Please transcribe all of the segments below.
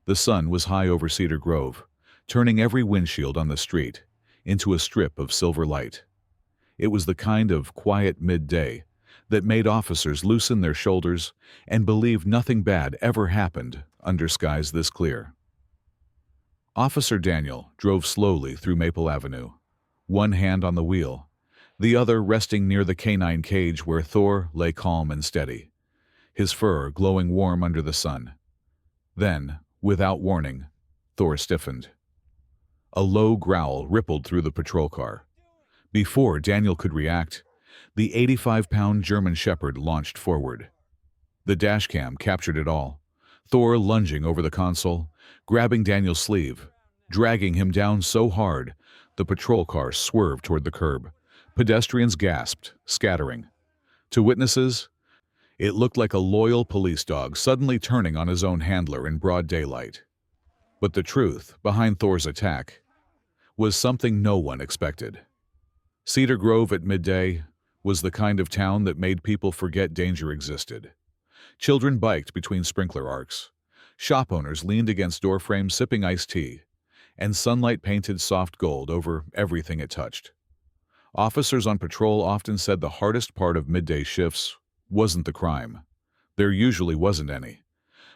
The sun was high over Cedar Grove, turning every windshield on the street into a strip of silver light. It was the kind of quiet midday that made officers loosen their shoulders and believe nothing bad ever happened under skies this clear. Officer Daniel drove slowly through Maple Avenue, one hand on the wheel, the other resting near the canine cage where Thor lay calm and steady, his fur glowing warm under the sun. Then, without warning, Thor stiffened. A low growl rippled through the patrol car. Before Daniel could react, the 85-pound German Shepherd launched forward. The dashcam captured it all, Thor lunging over the console, grabbing Daniel's sleeve, dragging him down so hard the patrol car swerved toward the curb. Pedestrians gasped, scattering. To witnesses, it looked like a loyal police dog suddenly turning on his own handler in broad daylight. But the truth behind Thor's attack was something no one expected. Cedar Grove at midday was the kind of town that made people forget danger existed. Children biked between sprinkler arcs. Shop owners leaned against doorframes sipping iced tea, and sunlight painted soft gold over everything it touched. Officers on patrol often said the hardest part of midday shifts wasn't the crime. There usually wasn't any,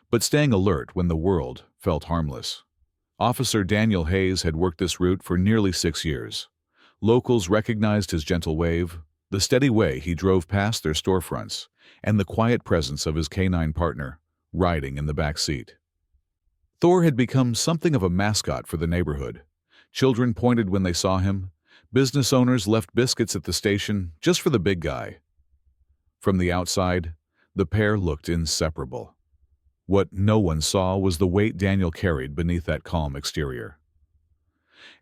but staying alert when the world felt harmless. Officer Daniel Hayes had worked this route for nearly 6 years. Locals recognized his gentle wave, the steady way he drove past their storefronts, and the quiet presence of his canine partner, riding in the back seat. Thor had become something of a mascot for the neighborhood. Children pointed when they saw him. Business owners left biscuits at the station just for the big guy. From the outside, the pair looked inseparable. What no one saw was the weight Daniel carried beneath that calm exterior.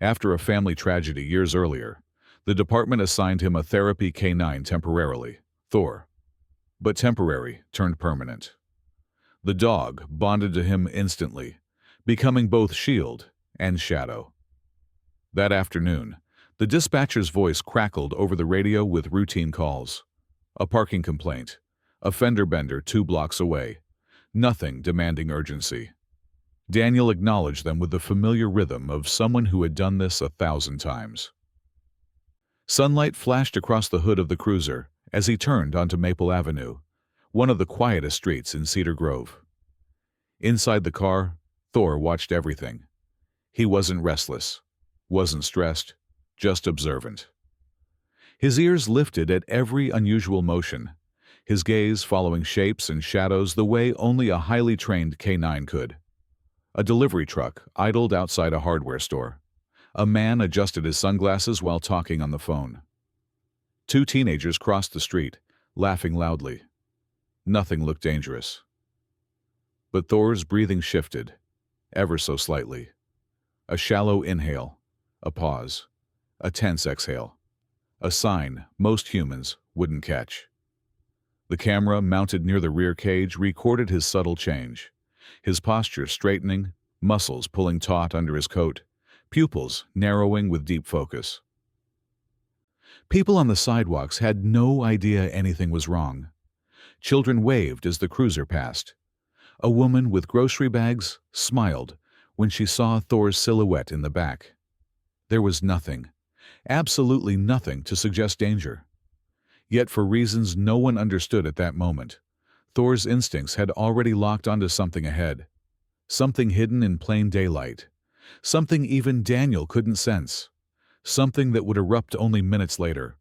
After a family tragedy years earlier, the department assigned him a therapy canine temporarily, Thor. But temporary turned permanent. The dog bonded to him instantly, becoming both shield and shadow. That afternoon, the dispatcher's voice crackled over the radio with routine calls. A parking complaint, a fender bender 2 blocks away, nothing demanding urgency. Daniel acknowledged them with the familiar rhythm of someone who had done this 1,000 times. Sunlight flashed across the hood of the cruiser as he turned onto Maple Avenue, one of the quietest streets in Cedar Grove. Inside the car, Thor watched everything. He wasn't restless, wasn't stressed, just observant. His ears lifted at every unusual motion, his gaze following shapes and shadows the way only a highly trained canine could. A delivery truck idled outside a hardware store. A man adjusted his sunglasses while talking on the phone. 2 teenagers crossed the street, laughing loudly. Nothing looked dangerous. But Thor's breathing shifted, ever so slightly. A shallow inhale, a pause, a tense exhale. A sign most humans wouldn't catch. The camera mounted near the rear cage recorded his subtle change, his posture straightening, muscles pulling taut under his coat, pupils narrowing with deep focus. People on the sidewalks had no idea anything was wrong. Children waved as the cruiser passed. A woman with grocery bags smiled when she saw Thor's silhouette in the back. There was nothing, absolutely nothing to suggest danger. Yet for reasons no one understood at that moment, Thor's instincts had already locked onto something ahead, something hidden in plain daylight, something even Daniel couldn't sense, something that would erupt only minutes later,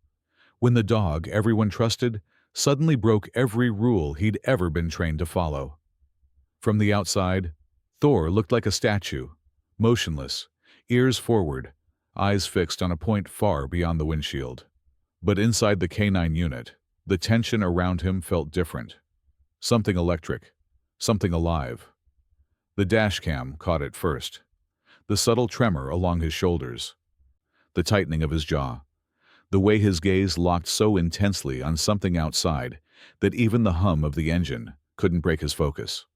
when the dog everyone trusted suddenly broke every rule he'd ever been trained to follow. From the outside, Thor looked like a statue, motionless, ears forward, eyes fixed on a point far beyond the windshield. But inside the canine unit, the tension around him felt different. Something electric, something alive. The dashcam caught it first. The subtle tremor along his shoulders, the tightening of his jaw, the way his gaze locked so intensely on something outside that even the hum of the engine couldn't break his focus.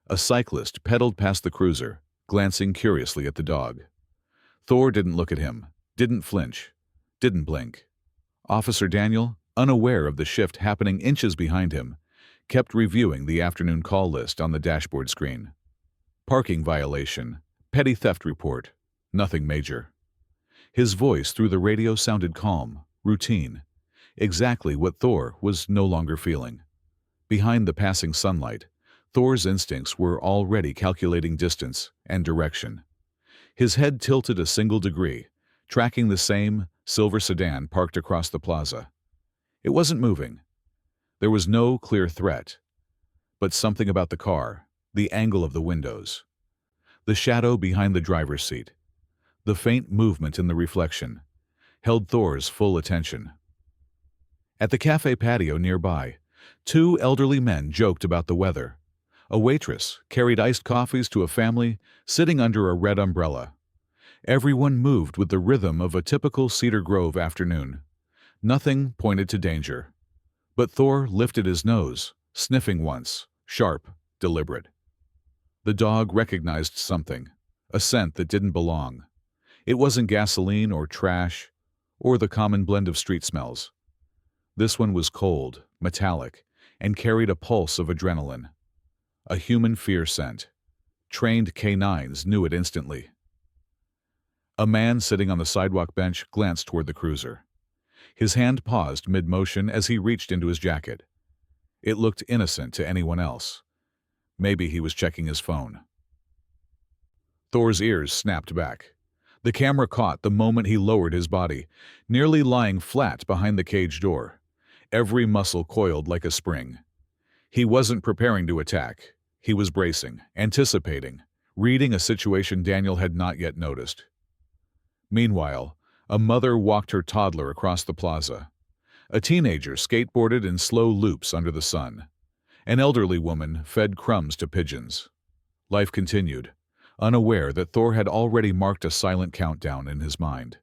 A cyclist pedaled past the cruiser, glancing curiously at the dog. Thor didn't look at him, didn't flinch, didn't blink. Officer Daniel, unaware of the shift happening inches behind him, kept reviewing the afternoon call list on the dashboard screen. Parking violation. Petty theft report. Nothing major. His voice through the radio sounded calm, routine, exactly what Thor was no longer feeling. Behind the passing sunlight, Thor's instincts were already calculating distance and direction. His head tilted a single degree, tracking the same silver sedan parked across the plaza. It wasn't moving. There was no clear threat, but something about the car, the angle of the windows, the shadow behind the driver's seat, the faint movement in the reflection, held Thor's full attention. At the cafe patio nearby, two elderly men joked about the weather. A waitress carried iced coffees to a family sitting under a red umbrella. Everyone moved with the rhythm of a typical Cedar Grove afternoon. Nothing pointed to danger. But Thor lifted his nose, sniffing once, sharp, deliberate. The dog recognized something, a scent that didn't belong. It wasn't gasoline or trash, or the common blend of street smells. This one was cold, metallic, and carried a pulse of adrenaline. A human fear scent. Trained canines knew it instantly. A man sitting on the sidewalk bench glanced toward the cruiser. His hand paused mid-motion as he reached into his jacket. It looked innocent to anyone else. Maybe he was checking his phone. Thor's ears snapped back. The camera caught the moment he lowered his body, nearly lying flat behind the cage door. Every muscle coiled like a spring. He wasn't preparing to attack. He was bracing, anticipating, reading a situation Daniel had not yet noticed. Meanwhile, a mother walked her toddler across the plaza. A teenager skateboarded in slow loops under the sun. An elderly woman fed crumbs to pigeons. Life continued, unaware that Thor had already marked a silent countdown in his mind.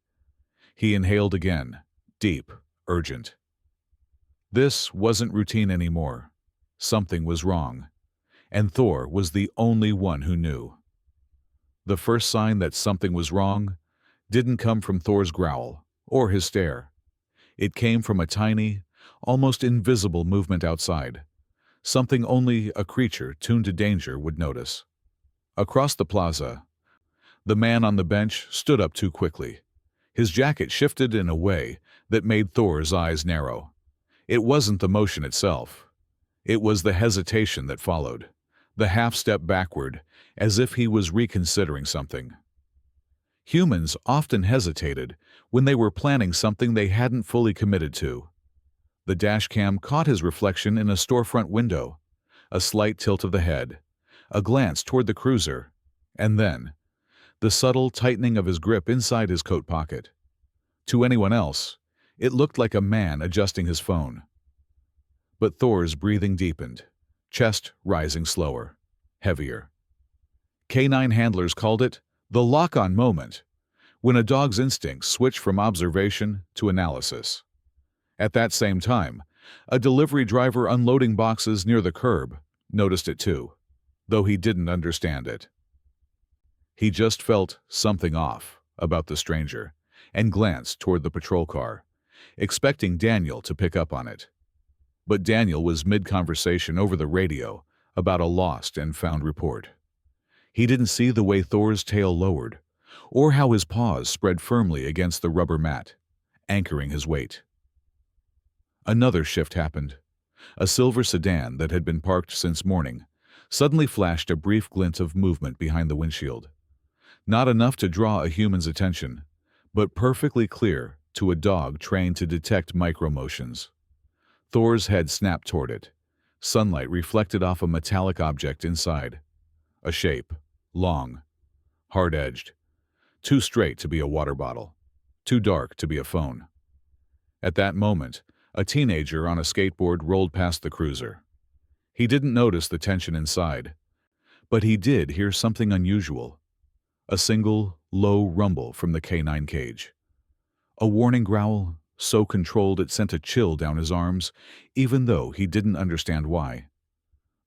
He inhaled again, deep, urgent. This wasn't routine anymore. Something was wrong, and Thor was the only one who knew. The first sign that something was wrong didn't come from Thor's growl or his stare. It came from a tiny, almost invisible movement outside, something only a creature tuned to danger would notice. Across the plaza, the man on the bench stood up too quickly. His jacket shifted in a way that made Thor's eyes narrow. It wasn't the motion itself. It was the hesitation that followed, the half-step backward, as if he was reconsidering something. Humans often hesitated when they were planning something they hadn't fully committed to. The dashcam caught his reflection in a storefront window, a slight tilt of the head, a glance toward the cruiser, and then the subtle tightening of his grip inside his coat pocket. To anyone else, it looked like a man adjusting his phone. But Thor's breathing deepened, chest rising slower, heavier. Canine handlers called it the lock-on moment, when a dog's instincts switch from observation to analysis. At that same time, a delivery driver unloading boxes near the curb noticed it too, though he didn't understand it. He just felt something off about the stranger and glanced toward the patrol car, expecting Daniel to pick up on it. But Daniel was mid-conversation over the radio about a lost and found report. He didn't see the way Thor's tail lowered, or how his paws spread firmly against the rubber mat, anchoring his weight. Another shift happened. A silver sedan that had been parked since morning suddenly flashed a brief glint of movement behind the windshield. Not enough to draw a human's attention, but perfectly clear to a dog trained to detect micromotions. Thor's head snapped toward it. Sunlight reflected off a metallic object inside. A shape, long, hard-edged, too straight to be a water bottle, too dark to be a phone. At that moment, a teenager on a skateboard rolled past the cruiser. He didn't notice the tension inside, but he did hear something unusual. A single, low rumble from the canine cage. A warning growl, so controlled it sent a chill down his arms, even though he didn't understand why.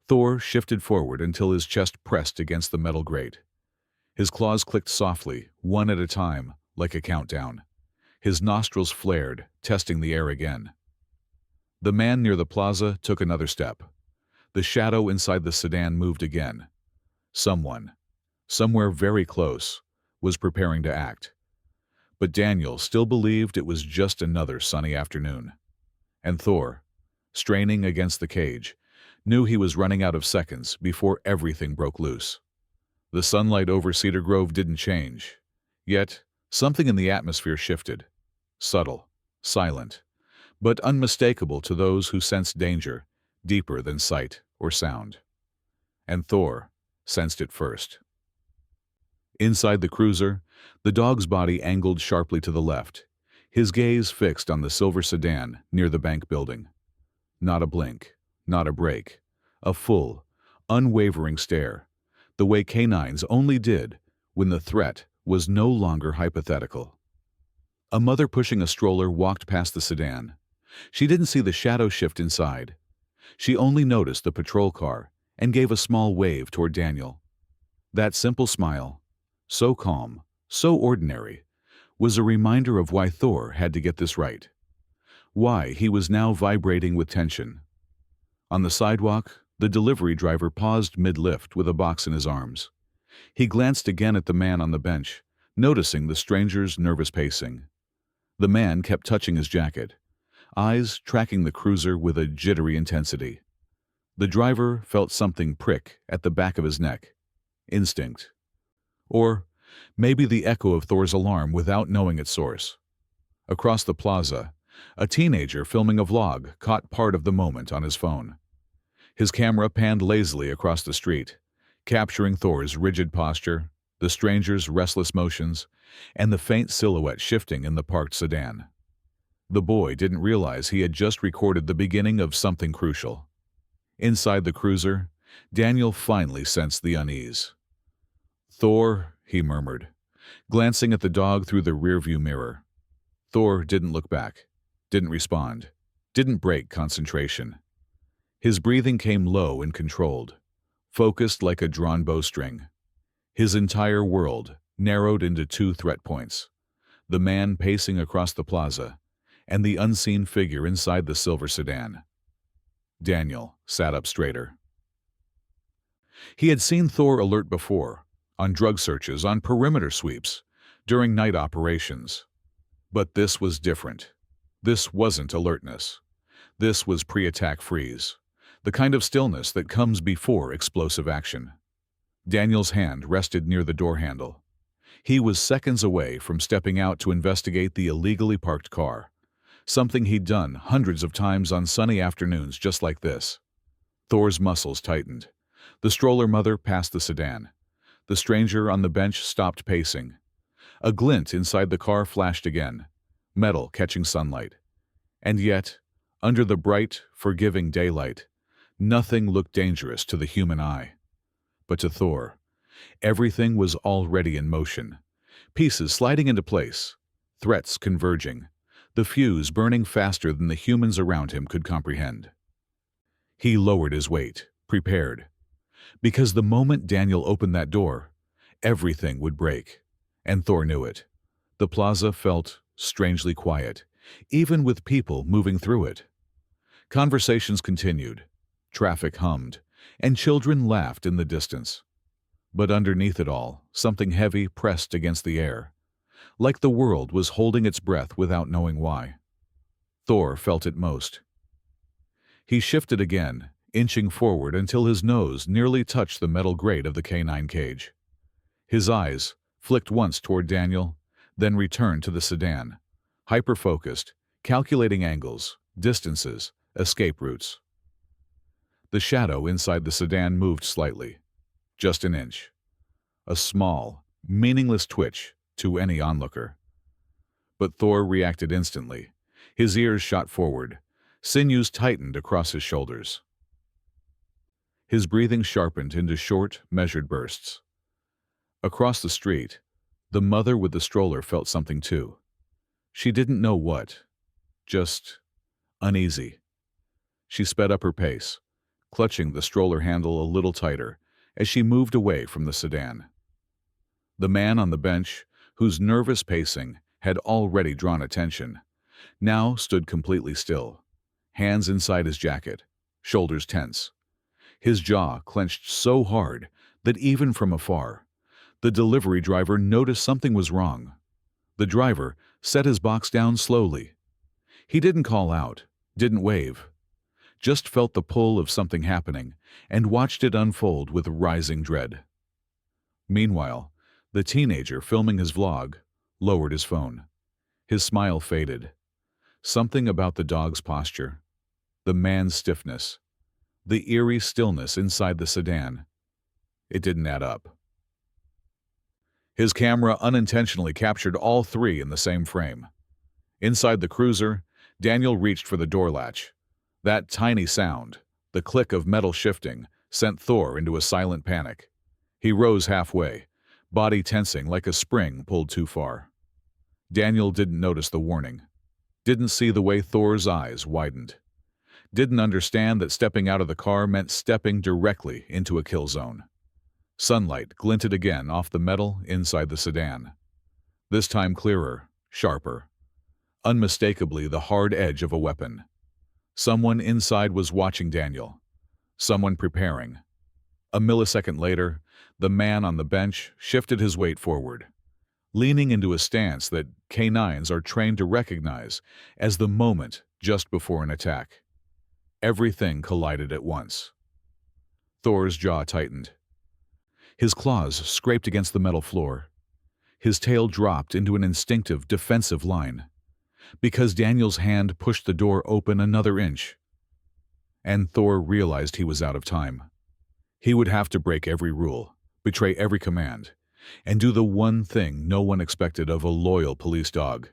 Thor shifted forward until his chest pressed against the metal grate. His claws clicked softly, one at a time, like a countdown. His nostrils flared, testing the air again. The man near the plaza took another step. The shadow inside the sedan moved again. Someone, somewhere very close, was preparing to act. But Daniel still believed it was just another sunny afternoon. And Thor, straining against the cage, knew he was running out of seconds before everything broke loose. The sunlight over Cedar Grove didn't change. Yet, something in the atmosphere shifted. Subtle, silent, but unmistakable to those who sensed danger deeper than sight or sound. And Thor sensed it first. Inside the cruiser, the dog's body angled sharply to the left, his gaze fixed on the silver sedan near the bank building. Not a blink, not a break, a full, unwavering stare, the way canines only did when the threat was no longer hypothetical. A mother pushing a stroller walked past the sedan. She didn't see the shadow shift inside. She only noticed the patrol car and gave a small wave toward Daniel. That simple smile, so calm, so ordinary, was a reminder of why Thor had to get this right. Why he was now vibrating with tension. On the sidewalk, the delivery driver paused mid-lift with a box in his arms. He glanced again at the man on the bench, noticing the stranger's nervous pacing. The man kept touching his jacket, eyes tracking the cruiser with a jittery intensity. The driver felt something prick at the back of his neck. Instinct. Or maybe the echo of Thor's alarm without knowing its source. Across the plaza, a teenager filming a vlog caught part of the moment on his phone. His camera panned lazily across the street, capturing Thor's rigid posture, the stranger's restless motions, and the faint silhouette shifting in the parked sedan. The boy didn't realize he had just recorded the beginning of something crucial. Inside the cruiser, Daniel finally sensed the unease. "Thor," he murmured, glancing at the dog through the rearview mirror. Thor didn't look back, didn't respond, didn't break concentration. His breathing came low and controlled, focused like a drawn bowstring. His entire world narrowed into two threat points: the man pacing across the plaza and the unseen figure inside the silver sedan. Daniel sat up straighter. He had seen Thor alert before, on drug searches, on perimeter sweeps, during night operations. But this was different. This wasn't alertness. This was pre-attack freeze, the kind of stillness that comes before explosive action. Daniel's hand rested near the door handle. He was seconds away from stepping out to investigate the illegally parked car, something he'd done hundreds of times on sunny afternoons just like this. Thor's muscles tightened. The stroller mother passed the sedan. The stranger on the bench stopped pacing. A glint inside the car flashed again, metal catching sunlight. And yet, under the bright, forgiving daylight, nothing looked dangerous to the human eye. But to Thor, everything was already in motion, pieces sliding into place, threats converging, the fuse burning faster than the humans around him could comprehend. He lowered his weight, prepared. Because the moment Daniel opened that door, everything would break. And Thor knew it. The plaza felt strangely quiet, even with people moving through it. Conversations continued, traffic hummed, and children laughed in the distance. But underneath it all, something heavy pressed against the air, like the world was holding its breath without knowing why. Thor felt it most. He shifted again, inching forward until his nose nearly touched the metal grate of the canine cage. His eyes flicked once toward Daniel, then returned to the sedan, hyper-focused, calculating angles, distances, escape routes. The shadow inside the sedan moved slightly, just an inch. A small, meaningless twitch to any onlooker. But Thor reacted instantly. His ears shot forward, sinews tightened across his shoulders. His breathing sharpened into short, measured bursts. Across the street, the mother with the stroller felt something too. She didn't know what, just uneasy. She sped up her pace, clutching the stroller handle a little tighter as she moved away from the sedan. The man on the bench, whose nervous pacing had already drawn attention, now stood completely still, hands inside his jacket, shoulders tense. His jaw clenched so hard that even from afar, The delivery driver noticed something was wrong. The driver set his box down slowly. He didn't call out, didn't wave, just felt the pull of something happening and watched it unfold with rising dread. Meanwhile, the teenager filming his vlog lowered his phone. His smile faded. Something about the dog's posture, the man's stiffness, the eerie stillness inside the sedan, it didn't add up. His camera unintentionally captured all three in the same frame. Inside the cruiser, Daniel reached for the door latch. That tiny sound, the click of metal shifting, sent Thor into a silent panic. He rose halfway, body tensing like a spring pulled too far. Daniel didn't notice the warning, didn't see the way Thor's eyes widened, didn't understand that stepping out of the car meant stepping directly into a kill zone. Sunlight glinted again off the metal inside the sedan. This time clearer, sharper. Unmistakably the hard edge of a weapon. Someone inside was watching Daniel. Someone preparing. A millisecond later, the man on the bench shifted his weight forward, leaning into a stance that canines are trained to recognize as the moment just before an attack. Everything collided at once. Thor's jaw tightened. His claws scraped against the metal floor. His tail dropped into an instinctive, defensive line, because Daniel's hand pushed the door open another inch. And Thor realized he was out of time. He would have to break every rule, betray every command, and do the one thing no one expected of a loyal police dog,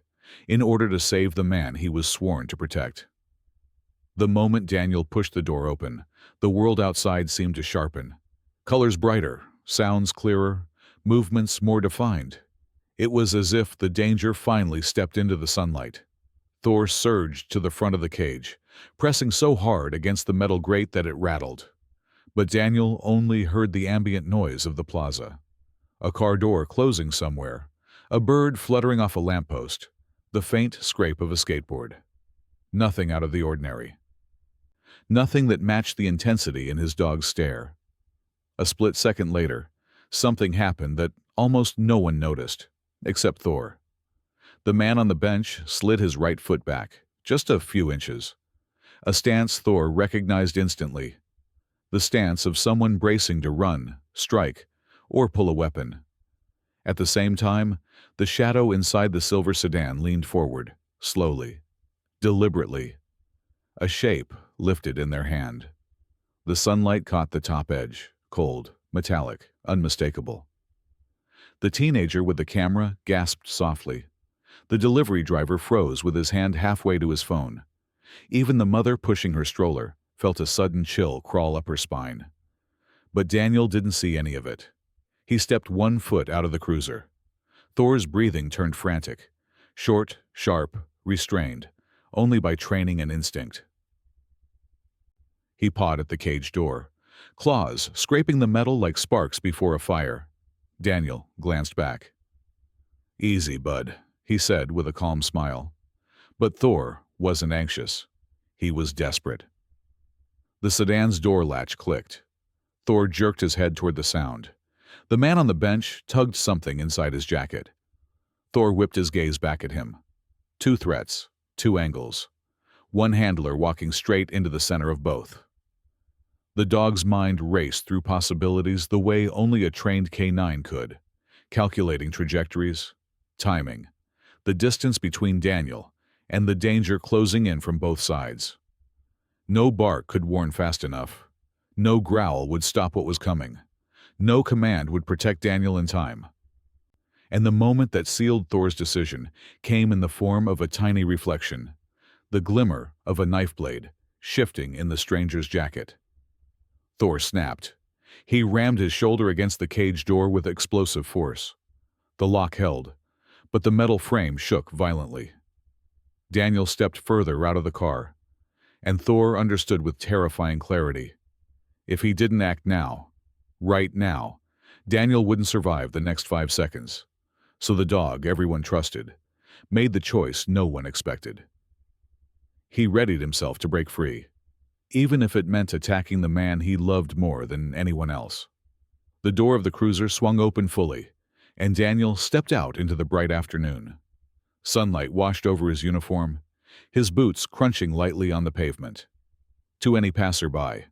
in order to save the man he was sworn to protect. The moment Daniel pushed the door open, the world outside seemed to sharpen. Colors brighter, sounds clearer, movements more defined. It was as if the danger finally stepped into the sunlight. Thor surged to the front of the cage, pressing so hard against the metal grate that it rattled. But Daniel only heard the ambient noise of the plaza. A car door closing somewhere, a bird fluttering off a lamppost, the faint scrape of a skateboard. Nothing out of the ordinary. Nothing that matched the intensity in his dog's stare. A split second later, something happened that almost no one noticed, except Thor. The man on the bench slid his right foot back, just a few inches. A stance Thor recognized instantly. The stance of someone bracing to run, strike, or pull a weapon. At the same time, the shadow inside the silver sedan leaned forward, slowly, deliberately. A shape lifted in their hand. The sunlight caught the top edge, cold, metallic, unmistakable. The teenager with the camera gasped softly. The delivery driver froze with his hand halfway to his phone. Even the mother pushing her stroller felt a sudden chill crawl up her spine. But Daniel didn't see any of it. He stepped 1 foot out of the cruiser. Thor's breathing turned frantic, short, sharp, restrained, only by training and instinct. He pawed at the cage door, claws scraping the metal like sparks before a fire. Daniel glanced back. "Easy, bud," he said with a calm smile. But Thor wasn't anxious. He was desperate. The sedan's door latch clicked. Thor jerked his head toward the sound. The man on the bench tugged something inside his jacket. Thor whipped his gaze back at him. 2 threats, 2 angles. One handler walking straight into the center of both. The dog's mind raced through possibilities the way only a trained canine could, calculating trajectories, timing, the distance between Daniel, and the danger closing in from both sides. No bark could warn fast enough. No growl would stop what was coming. No command would protect Daniel in time. And the moment that sealed Thor's decision came in the form of a tiny reflection, the glimmer of a knife blade shifting in the stranger's jacket. Thor snapped. He rammed his shoulder against the cage door with explosive force. The lock held, but the metal frame shook violently. Daniel stepped further out of the car, and Thor understood with terrifying clarity. If he didn't act now, right now, Daniel wouldn't survive the next 5 seconds. So the dog everyone trusted made the choice no one expected. He readied himself to break free, even if it meant attacking the man he loved more than anyone else. The door of the cruiser swung open fully, and Daniel stepped out into the bright afternoon. Sunlight washed over his uniform, his boots crunching lightly on the pavement. To any passerby,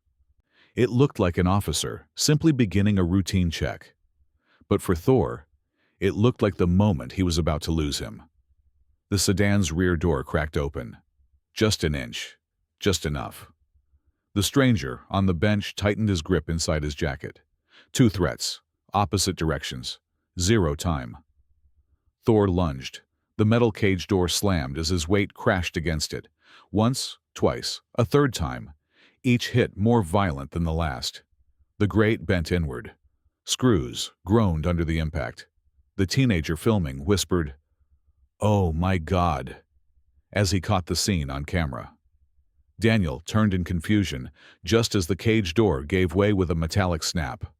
it looked like an officer simply beginning a routine check. But for Thor, it looked like the moment he was about to lose him. The sedan's rear door cracked open. Just an inch. Just enough. The stranger on the bench tightened his grip inside his jacket. 2 threats, opposite directions, 0 time. Thor lunged. The metal cage door slammed as his weight crashed against it. Once, twice, a third time, each hit more violent than the last. The grate bent inward. Screws groaned under the impact. The teenager filming whispered, "Oh my God," as he caught the scene on camera. Daniel turned in confusion just as the cage door gave way with a metallic snap.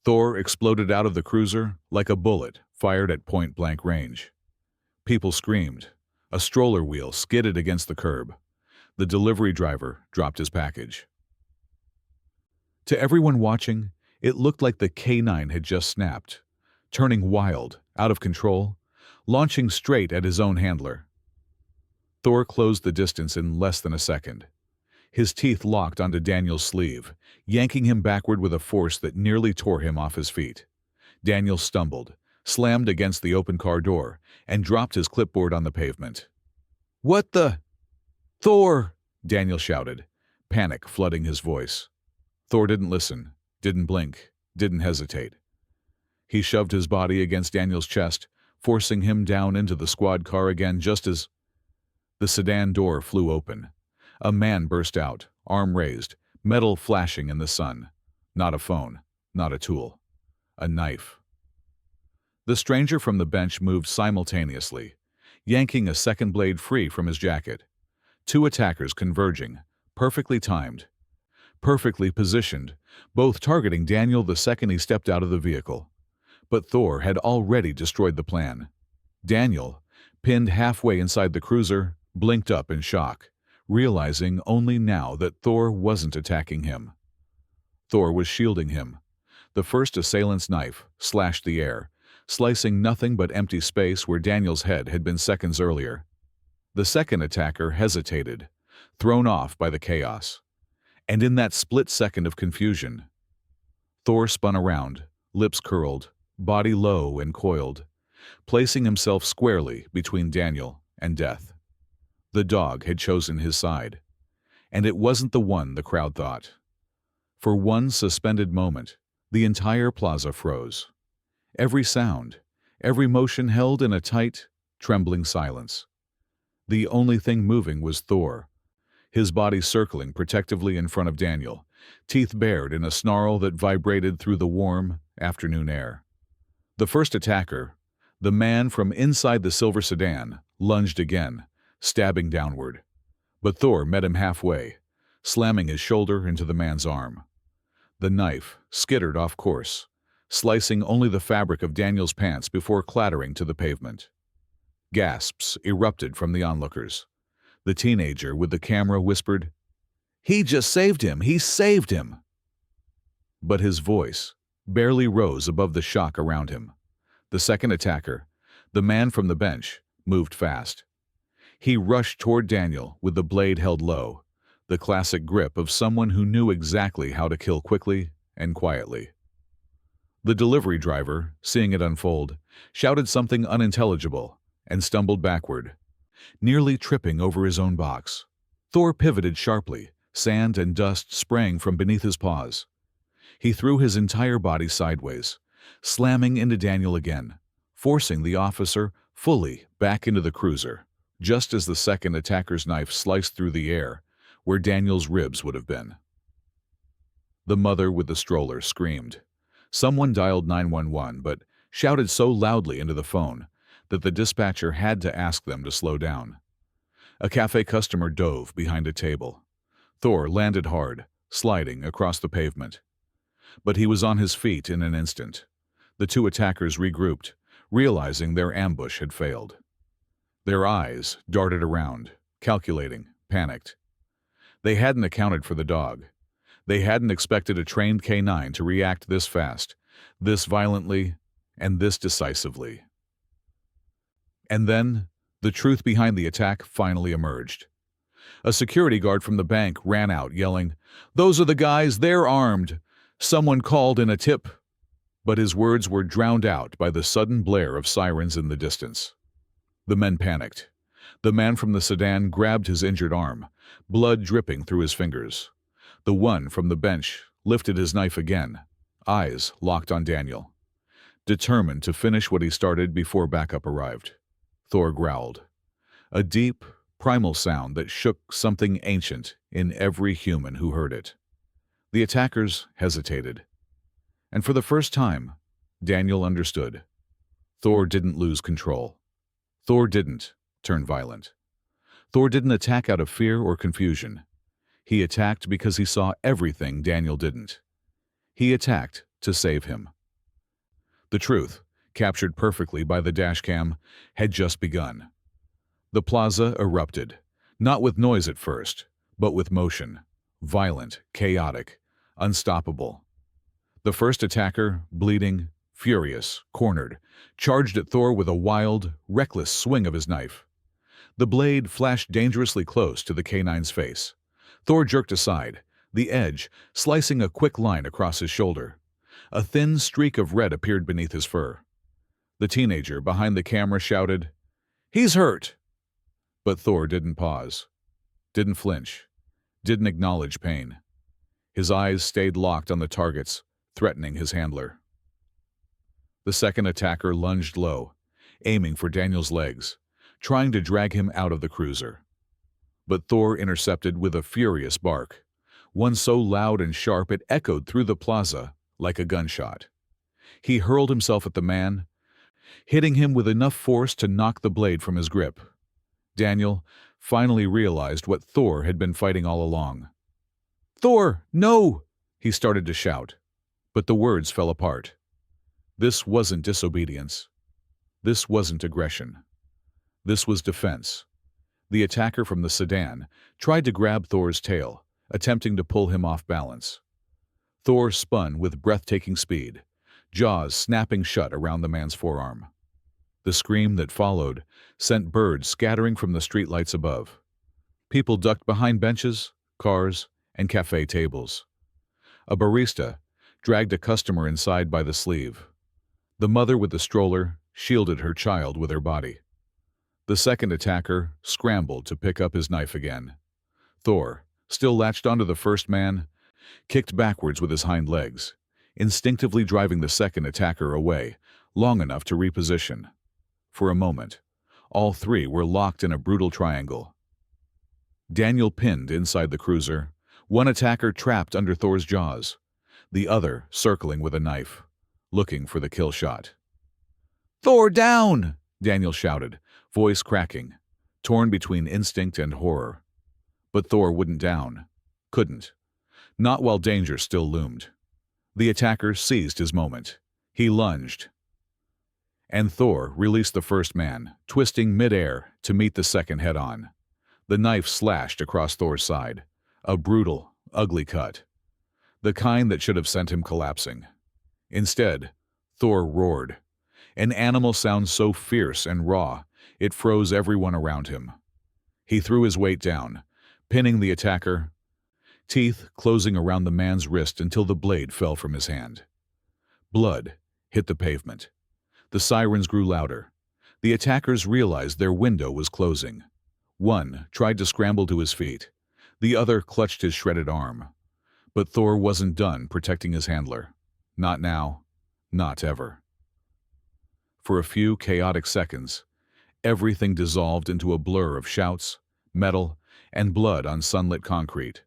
Thor exploded out of the cruiser like a bullet fired at point-blank range. People screamed. A stroller wheel skidded against the curb. The delivery driver dropped his package. To everyone watching, it looked like the K9 had just snapped, turning wild, out of control, launching straight at his own handler. Thor closed the distance in less than a second. His teeth locked onto Daniel's sleeve, yanking him backward with a force that nearly tore him off his feet. Daniel stumbled, slammed against the open car door, and dropped his clipboard on the pavement. "What the—" "Thor!" Daniel shouted, panic flooding his voice. Thor didn't listen, didn't blink, didn't hesitate. He shoved his body against Daniel's chest, forcing him down into the squad car again just as the sedan door flew open. A man burst out, arm raised, metal flashing in the sun. Not a phone, not a tool. A knife. The stranger from the bench moved simultaneously, yanking a second blade free from his jacket. 2 attackers converging, perfectly timed, perfectly positioned, both targeting Daniel the second he stepped out of the vehicle. But Thor had already destroyed the plan. Daniel, pinned halfway inside the cruiser, blinked up in shock, realizing only now that Thor wasn't attacking him. Thor was shielding him. The first assailant's knife slashed the air, slicing nothing but empty space where Daniel's head had been seconds earlier. The second attacker hesitated, thrown off by the chaos. And in that split second of confusion, Thor spun around, lips curled, body low and coiled, placing himself squarely between Daniel and death. The dog had chosen his side, and it wasn't the one the crowd thought. For one suspended moment, the entire plaza froze. Every sound, every motion held in a tight, trembling silence. The only thing moving was Thor, his body circling protectively in front of Daniel, teeth bared in a snarl that vibrated through the warm, afternoon air. The first attacker, the man from inside the silver sedan, lunged again, stabbing downward. But Thor met him halfway, slamming his shoulder into the man's arm. The knife skittered off course, slicing only the fabric of Daniel's pants before clattering to the pavement. Gasps erupted from the onlookers. The teenager with the camera whispered, "He just saved him! He saved him!" But his voice barely rose above the shock around him. The second attacker, the man from the bench, moved fast. He rushed toward Daniel with the blade held low, the classic grip of someone who knew exactly how to kill quickly and quietly. The delivery driver, seeing it unfold, shouted something unintelligible and stumbled backward, nearly tripping over his own box. Thor pivoted sharply, sand and dust spraying from beneath his paws. He threw his entire body sideways, slamming into Daniel again, forcing the officer fully back into the cruiser, just as the second attacker's knife sliced through the air, where Daniel's ribs would have been. The mother with the stroller screamed. Someone dialed 911, but shouted so loudly into the phone that the dispatcher had to ask them to slow down. A cafe customer dove behind a table. Thor landed hard, sliding across the pavement. But he was on his feet in an instant. The 2 attackers regrouped, realizing their ambush had failed. Their eyes darted around, calculating, panicked. They hadn't accounted for the dog. They hadn't expected a trained K9 to react this fast, this violently, and this decisively. And then, the truth behind the attack finally emerged. A security guard from the bank ran out, yelling, "Those are the guys, they're armed! Someone called in a tip." But his words were drowned out by the sudden blare of sirens in the distance. The men panicked. The man from the sedan grabbed his injured arm, blood dripping through his fingers. The one from the bench lifted his knife again, eyes locked on Daniel, determined to finish what he started before backup arrived. Thor growled, a deep, primal sound that shook something ancient in every human who heard it. The attackers hesitated. And for the first time, Daniel understood. Thor didn't lose control. Thor didn't turn violent. Thor didn't attack out of fear or confusion. He attacked because he saw everything Daniel didn't. He attacked to save him. The truth, captured perfectly by the dashcam, had just begun. The plaza erupted, not with noise at first, but with motion, violent, chaotic, unstoppable. The first attacker, bleeding, furious, cornered, charged at Thor with a wild, reckless swing of his knife. The blade flashed dangerously close to the canine's face. Thor jerked aside, the edge slicing a quick line across his shoulder. A thin streak of red appeared beneath his fur. The teenager behind the camera shouted, "He's hurt!" But Thor didn't pause, didn't flinch, didn't acknowledge pain. His eyes stayed locked on the targets, threatening his handler. The second attacker lunged low, aiming for Daniel's legs, trying to drag him out of the cruiser. But Thor intercepted with a furious bark, one so loud and sharp it echoed through the plaza like a gunshot. He hurled himself at the man, hitting him with enough force to knock the blade from his grip. Daniel finally realized what Thor had been fighting all along. "Thor, no!" he started to shout, but the words fell apart. This wasn't disobedience. This wasn't aggression. This was defense. The attacker from the sedan tried to grab Thor's tail, attempting to pull him off balance. Thor spun with breathtaking speed, jaws snapping shut around the man's forearm. The scream that followed sent birds scattering from the streetlights above. People ducked behind benches, cars, and cafe tables. A barista dragged a customer inside by the sleeve. The mother with the stroller shielded her child with her body. The second attacker scrambled to pick up his knife again. Thor, still latched onto the first man, kicked backwards with his hind legs, instinctively driving the second attacker away, long enough to reposition. For a moment, all three were locked in a brutal triangle. Daniel pinned inside the cruiser, one attacker trapped under Thor's jaws, the other circling with a knife, looking for the kill shot. "Thor down!" Daniel shouted, voice cracking, torn between instinct and horror. But Thor wouldn't down. Couldn't. Not while danger still loomed. The attacker seized his moment. He lunged. And Thor released the first man, twisting midair to meet the second head-on. The knife slashed across Thor's side, a brutal, ugly cut. The kind that should have sent him collapsing. Instead, Thor roared. An animal sound so fierce and raw, it froze everyone around him. He threw his weight down, pinning the attacker, teeth closing around the man's wrist until the blade fell from his hand. Blood hit the pavement. The sirens grew louder. The attackers realized their window was closing. One tried to scramble to his feet. The other clutched his shredded arm. But Thor wasn't done protecting his handler. Not now. Not ever. For a few chaotic seconds, everything dissolved into a blur of shouts, metal, and blood on sunlit concrete.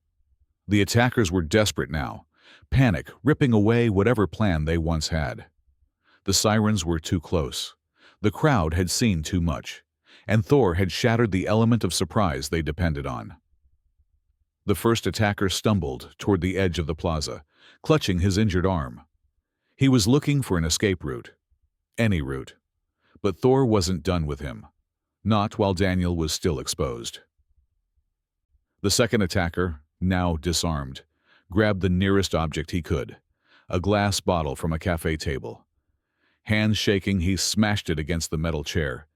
The attackers were desperate now, panic ripping away whatever plan they once had. The sirens were too close. The crowd had seen too much, and Thor had shattered the element of surprise they depended on. The first attacker stumbled toward the edge of the plaza, clutching his injured arm. He was looking for an escape route. Any route. But Thor wasn't done with him. Not while Daniel was still exposed. The second attacker, now disarmed, grabbed the nearest object he could, a glass bottle from a cafe table. Hands shaking, he smashed it against the metal chair,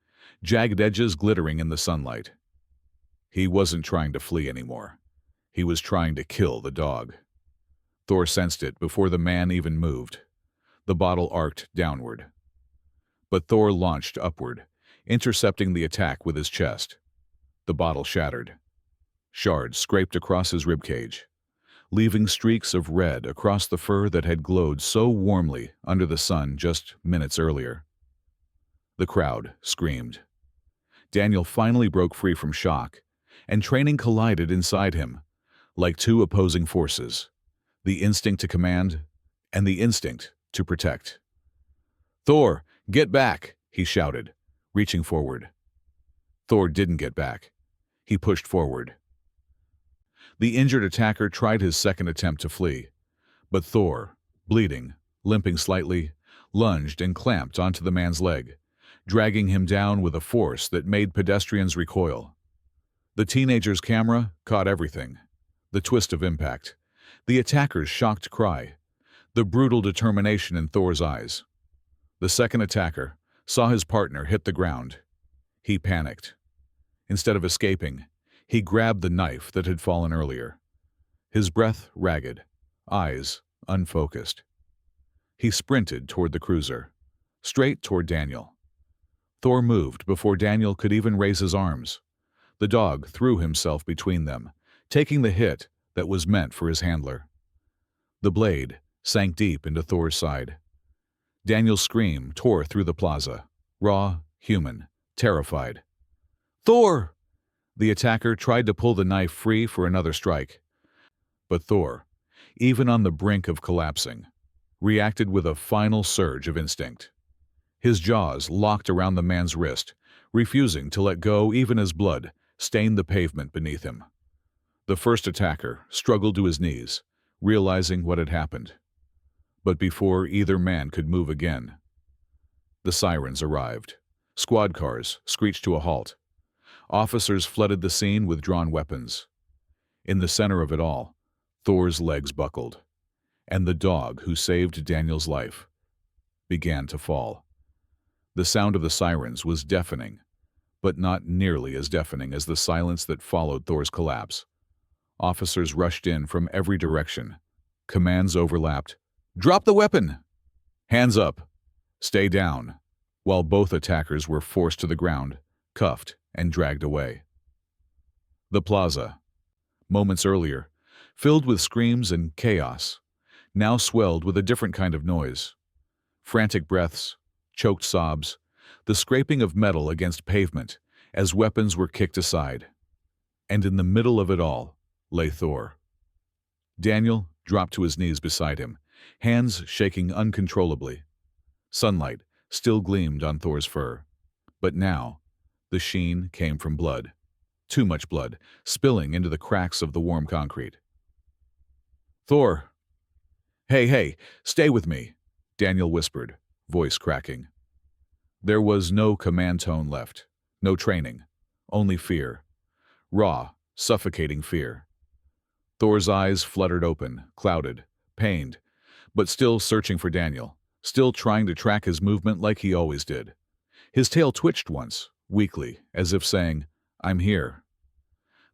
jagged edges glittering in the sunlight. He wasn't trying to flee anymore. He was trying to kill the dog. Thor sensed it before the man even moved. The bottle arced downward. But Thor launched upward, intercepting the attack with his chest. The bottle shattered. Shards scraped across his ribcage, leaving streaks of red across the fur that had glowed so warmly under the sun just minutes earlier. The crowd screamed. Daniel finally broke free from shock, and training collided inside him, like two opposing forces, the instinct to command and the instinct to protect. "Thor, get back!" he shouted, reaching forward. Thor didn't get back. He pushed forward. The injured attacker tried his second attempt to flee, but Thor, bleeding, limping slightly, lunged and clamped onto the man's leg, dragging him down with a force that made pedestrians recoil. The teenager's camera caught everything: the twist of impact, the attacker's shocked cry, the brutal determination in Thor's eyes. The second attacker saw his partner hit the ground. He panicked. Instead of escaping, he grabbed the knife that had fallen earlier, his breath ragged, eyes unfocused. He sprinted toward the cruiser, straight toward Daniel. Thor moved before Daniel could even raise his arms. The dog threw himself between them, taking the hit that was meant for his handler. The blade sank deep into Thor's side. Daniel's scream tore through the plaza, raw, human, terrified. "Thor!" The attacker tried to pull the knife free for another strike. But Thor, even on the brink of collapsing, reacted with a final surge of instinct. His jaws locked around the man's wrist, refusing to let go even as blood stained the pavement beneath him. The first attacker struggled to his knees, realizing what had happened. But before either man could move again, the sirens arrived. Squad cars screeched to a halt. Officers flooded the scene with drawn weapons. In the center of it all, Thor's legs buckled, and the dog who saved Daniel's life began to fall. The sound of the sirens was deafening, but not nearly as deafening as the silence that followed Thor's collapse. Officers rushed in from every direction. Commands overlapped. "Drop the weapon!" "Hands up!" "Stay down!" While both attackers were forced to the ground, cuffed, and dragged away. The plaza, moments earlier, filled with screams and chaos, now swelled with a different kind of noise. Frantic breaths, choked sobs, the scraping of metal against pavement as weapons were kicked aside. And in the middle of it all lay Thor. Daniel dropped to his knees beside him, hands shaking uncontrollably. Sunlight still gleamed on Thor's fur, but now the sheen came from blood. Too much blood, spilling into the cracks of the warm concrete. "Thor!" Hey, stay with me," Daniel whispered, voice cracking. There was no command tone left, no training, only fear. Raw, suffocating fear. Thor's eyes fluttered open, clouded, pained, but still searching for Daniel, still trying to track his movement like he always did. His tail twitched once, weakly, as if saying, "I'm here."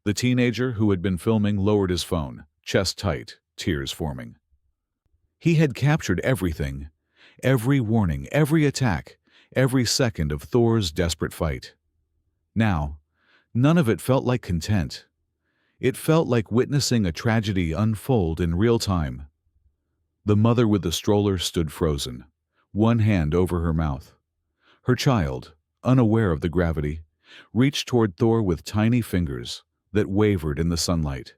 The teenager who had been filming lowered his phone, chest tight, tears forming. He had captured everything, every warning, every attack, every second of Thor's desperate fight. Now, none of it felt like content. It felt like witnessing a tragedy unfold in real time. The mother with the stroller stood frozen, one hand over her mouth. Her child, unaware of the gravity, reached toward Thor with tiny fingers that wavered in the sunlight.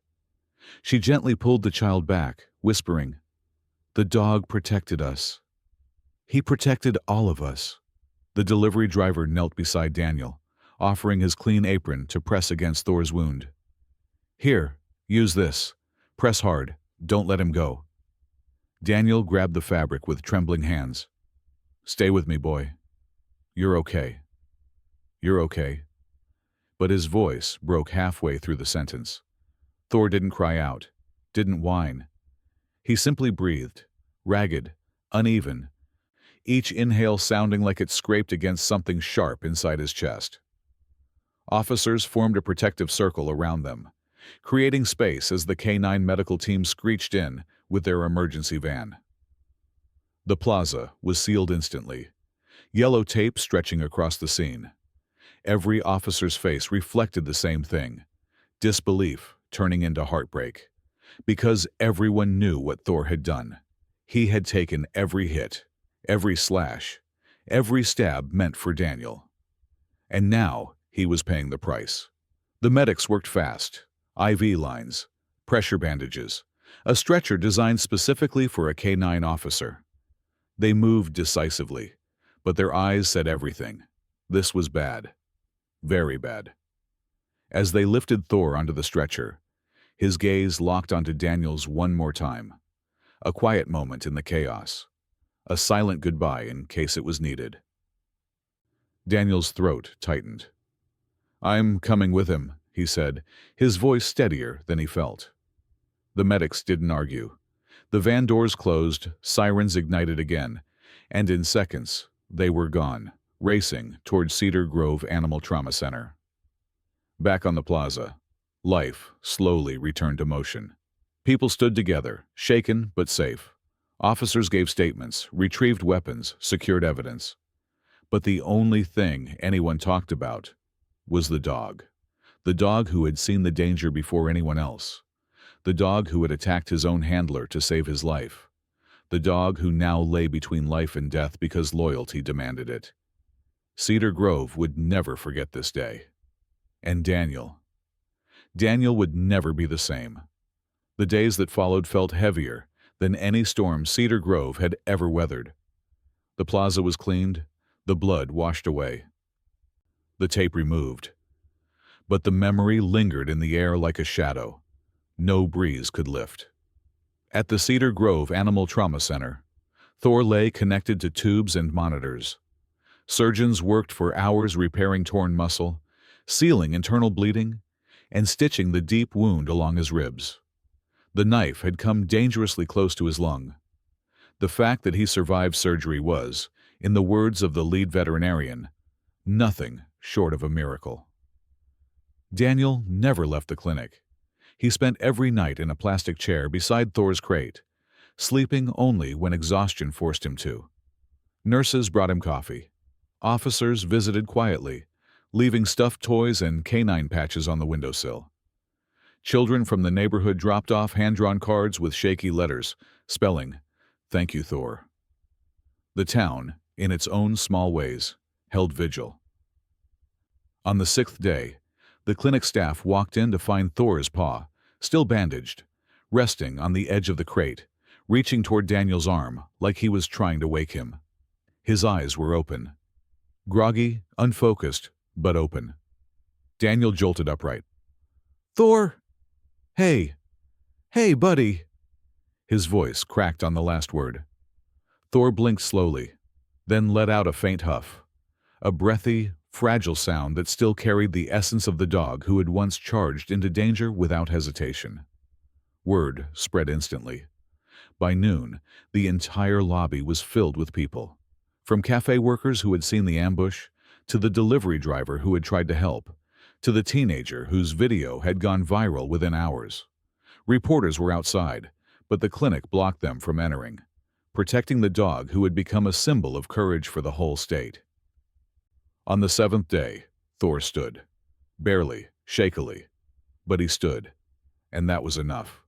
She gently pulled the child back, whispering, "The dog protected us. He protected all of us." The delivery driver knelt beside Daniel, offering his clean apron to press against Thor's wound. "Here, use this. Press hard. Don't let him go." Daniel grabbed the fabric with trembling hands. "Stay with me, boy. You're okay. You're okay." But his voice broke halfway through the sentence. Thor didn't cry out, didn't whine. He simply breathed, ragged, uneven, each inhale sounding like it scraped against something sharp inside his chest. Officers formed a protective circle around them, creating space as the K-9 medical team screeched in with their emergency van. The plaza was sealed instantly, yellow tape stretching across the scene. Every officer's face reflected the same thing, disbelief turning into heartbreak. Because everyone knew what Thor had done. He had taken every hit, every slash, every stab meant for Daniel. And now he was paying the price. The medics worked fast. IV lines, pressure bandages, a stretcher designed specifically for a K-9 officer. They moved decisively, but their eyes said everything. This was bad. Very bad. As they lifted Thor onto the stretcher, his gaze locked onto Daniel's one more time. A quiet moment in the chaos. A silent goodbye in case it was needed. Daniel's throat tightened. "I'm coming with him," he said, his voice steadier than he felt. The medics didn't argue. The van doors closed, sirens ignited again, and in seconds, they were gone, racing toward Cedar Grove Animal Trauma Center. Back on the plaza, life slowly returned to motion. People stood together, shaken but safe. Officers gave statements, retrieved weapons, secured evidence. But the only thing anyone talked about was the dog. The dog who had seen the danger before anyone else. The dog who had attacked his own handler to save his life. The dog who now lay between life and death because loyalty demanded it. Cedar Grove would never forget this day. And Daniel. Daniel would never be the same. The days that followed felt heavier than any storm Cedar Grove had ever weathered. The plaza was cleaned, the blood washed away. The tape removed. But the memory lingered in the air like a shadow. No breeze could lift. At the Cedar Grove Animal Trauma Center, Thor lay connected to tubes and monitors. Surgeons worked for hours repairing torn muscle, sealing internal bleeding, and stitching the deep wound along his ribs. The knife had come dangerously close to his lung. The fact that he survived surgery was, in the words of the lead veterinarian, nothing short of a miracle. Daniel never left the clinic. He spent every night in a plastic chair beside Thor's crate, sleeping only when exhaustion forced him to. Nurses brought him coffee. Officers visited quietly, leaving stuffed toys and canine patches on the windowsill. Children from the neighborhood dropped off hand-drawn cards with shaky letters, spelling, "Thank you, Thor." The town, in its own small ways, held vigil. On the 6th day, the clinic staff walked in to find Thor's paw, still bandaged, resting on the edge of the crate, reaching toward Daniel's arm like he was trying to wake him. His eyes were open. Groggy, unfocused, but open. Daniel jolted upright. "Thor! Hey! Hey, buddy!" His voice cracked on the last word. Thor blinked slowly, then let out a faint huff. A breathy, fragile sound that still carried the essence of the dog who had once charged into danger without hesitation. Word spread instantly. By noon, the entire lobby was filled with people. From cafe workers who had seen the ambush, to the delivery driver who had tried to help, to the teenager whose video had gone viral within hours. Reporters were outside, but the clinic blocked them from entering, protecting the dog who had become a symbol of courage for the whole state. On the 7th day, Thor stood. Barely, shakily. But he stood, and that was enough.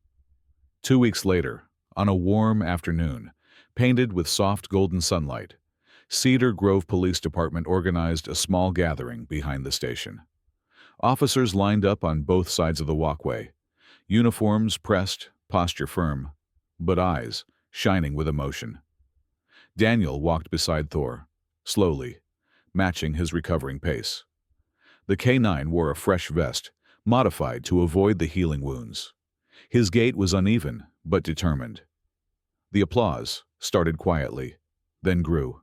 2 weeks later, on a warm afternoon, painted with soft golden sunlight, Cedar Grove Police Department organized a small gathering behind the station. Officers lined up on both sides of the walkway, uniforms pressed, posture firm, but eyes shining with emotion. Daniel walked beside Thor, slowly, matching his recovering pace. The K-9 wore a fresh vest, modified to avoid the healing wounds. His gait was uneven, but determined. The applause started quietly, then grew,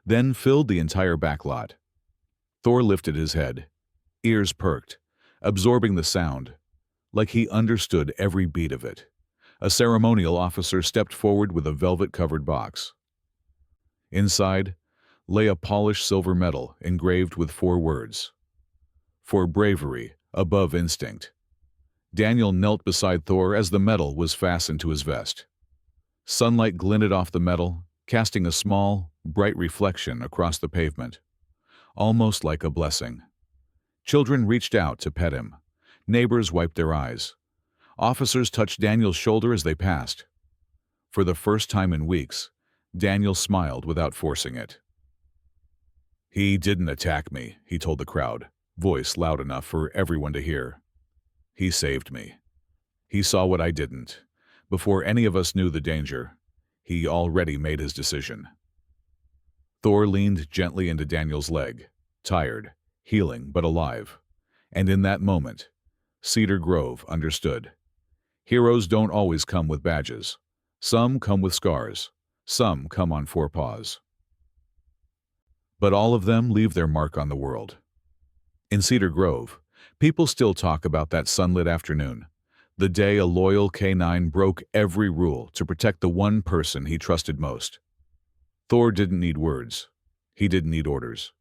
then filled the entire backlot. Thor lifted his head, ears perked, absorbing the sound, like he understood every beat of it. A ceremonial officer stepped forward with a velvet-covered box. Inside lay a polished silver medal engraved with 4 words: "For bravery, above instinct." Daniel knelt beside Thor as the medal was fastened to his vest. Sunlight glinted off the medal, casting a small, bright reflection across the pavement, almost like a blessing. Children reached out to pet him. Neighbors wiped their eyes. Officers touched Daniel's shoulder as they passed. For the first time in weeks, Daniel smiled without forcing it. "He didn't attack me," he told the crowd, voice loud enough for everyone to hear. "He saved me. He saw what I didn't. Before any of us knew the danger, he already made his decision." Thor leaned gently into Daniel's leg, tired, healing but alive. And in that moment, Cedar Grove understood. Heroes don't always come with badges. Some come with scars. Some come on 4 paws. But all of them leave their mark on the world. In Cedar Grove, people still talk about that sunlit afternoon, the day a loyal K9 broke every rule to protect the one person he trusted most. Thor didn't need words. He didn't need orders.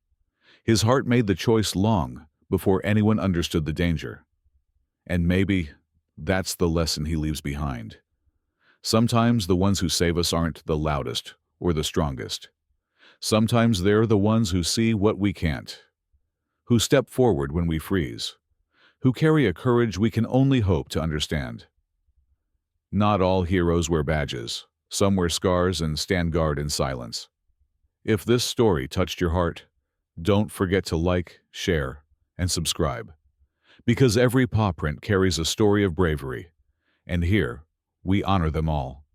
His heart made the choice long before anyone understood the danger. And maybe that's the lesson he leaves behind. Sometimes the ones who save us aren't the loudest or the strongest. Sometimes they're the ones who see what we can't, who step forward when we freeze, who carry a courage we can only hope to understand. Not all heroes wear badges. Some wear scars and stand guard in silence. If this story touched your heart, don't forget to like, share, and subscribe. Because every paw print carries a story of bravery, and here we honor them all.